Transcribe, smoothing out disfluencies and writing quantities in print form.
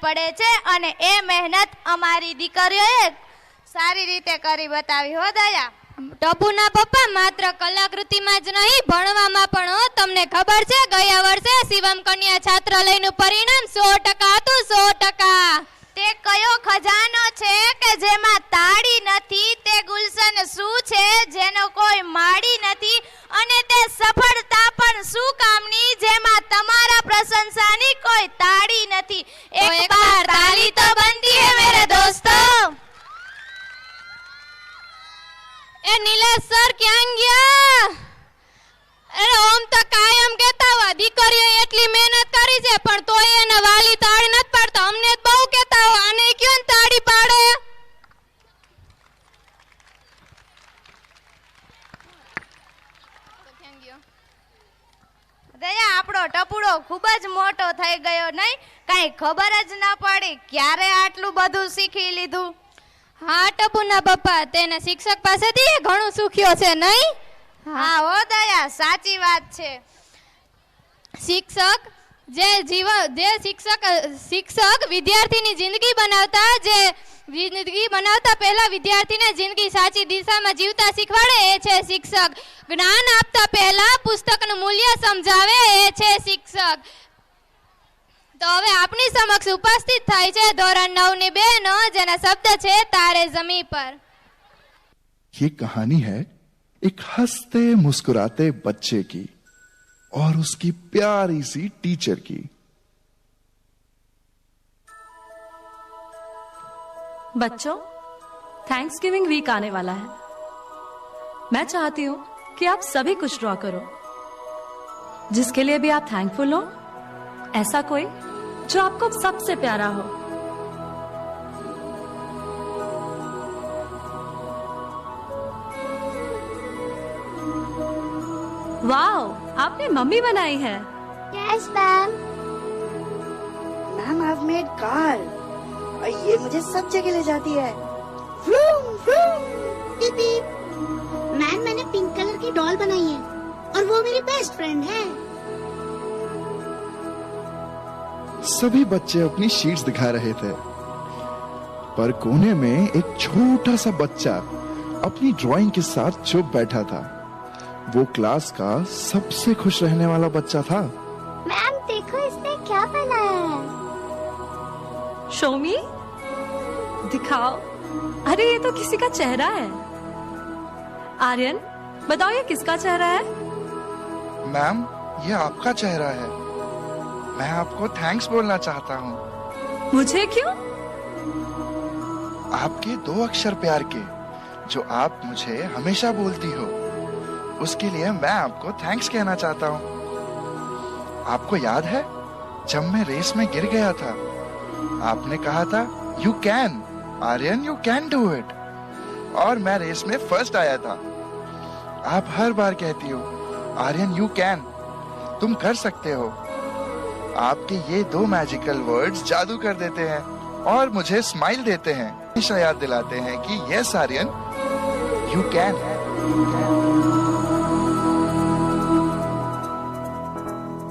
પડે છે અને એ મહેનત અમારી દીકરીઓએ સારી રીતે કરી બતાવી. હો દયા. ટપુના પપ્પા માત્ર કલાકૃતિમાં જ નહીં ભણવામાં પણ હો. તમને ખબર છે ગયા વર્ષે શિવમ કન્યા છાત્રાલયનું પરિણામ 100% હતું. 100%. તે કયો ખજાનો છે કે જેમાં તાળી નથી? તે ગુલશન શું છે જેનો કોઈ માળી નથી? અને તે સફળતા પણ શું કામની જેમાં તમારા પ્રશંસાની કોઈ તાળી નથી? એક બાર તાળી તો બનતી હે મેરે દોસ્તો. એ નીલેશ સર ક્યાં ગયા? અરે ઓમ તો કાયમ કહેતા હોય દીકરીએ એટલી મહેનત કરી છે પણ તોય એને વાલી તાળી નથી પાડતા. અમને જ બહુ કહેતા હોય આને ક્યાં તાળી પાડે? દયા, આપણો ટપુડો ખૂબ જ મોટો થઈ ગયો નહીં? કાંઈ ખબર જ ના પડી ક્યારે આટલું બધું શીખી લીધું. હા ટપુના પપ્પા, તેને શિક્ષક પાસેથી ઘણું શીખ્યો છે નહીં? હા હો દયા, સાચી વાત છે. શિક્ષક વિદ્યાર્થીની જિંદગી બનાવતા પહેલા વિદ્યાર્થીને જિંદગી સાચી દિશામાં જીવતા શીખવાડે એ છે શિક્ષક. જ્ઞાન આપતા પહેલા પુસ્તકનું મૂલ્ય સમજાવે એ છે શિક્ષક. તો હવે આપની સમક્ષ ઉપસ્થિત થાય છે ધોરણ 9 ની બહેનો જેના શબ્દ છે તારે જમી પર. ये कहानी है एक हंसते मुस्कुराते बच्चे की और उसकी प्यारी सी टीचर की. बच्चों, थैंक्स गिविंग वीक आने वाला है. मैं चाहती हूं कि आप सभी कुछ ड्रॉ करो जिसके लिए भी आप थैंकफुल हो. ऐसा कोई जो आपको सबसे प्यारा हो. वाओ, आपने मम्मी बनाई है. Yes ma'am. Ma'am, I have made car. ये मुझे सब जगह ले जाती है. Vroom vroom. Beep beep. Ma'am, मैंने पिंक कलर की डॉल बनाई है और वो मेरी बेस्ट फ्रेंड है. सभी बच्चे अपनी शीट्स दिखा रहे थे पर कोने में एक छोटा सा बच्चा अपनी ड्राइंग के साथ चुप बैठा था. वो क्लास का सबसे खुश रहने वाला बच्चा था. मैम देखो इसने क्या बनाया है. शो मी. दिखाओ. अरे ये तो किसी का चेहरा है. आर्यन, बताओ ये किसका चेहरा है? मैम, ये आपका चेहरा है. मैं आपको थैंक्स बोलना चाहता हूँ. मुझे क्यों? आपके 2 अक्षर प्यार के जो आप मुझे हमेशा बोलती हो उसके लिए मैं आपको थैंक्स कहना चाहता हूँ. आपको याद है जब मैं रेस में गिर गया था आपने कहा था you can Aryan, you can do it, और मैं रेस में फर्स्ट आया था. आप हर बार कहती हो आर्यन यू कैन, तुम कर सकते हो. आपके ये 2 मैजिकल वर्ड्स जादू कर देते हैं और मुझे स्माइल देते हैं. हमेशा याद दिलाते हैं कि यस आर्यन, यू कैन.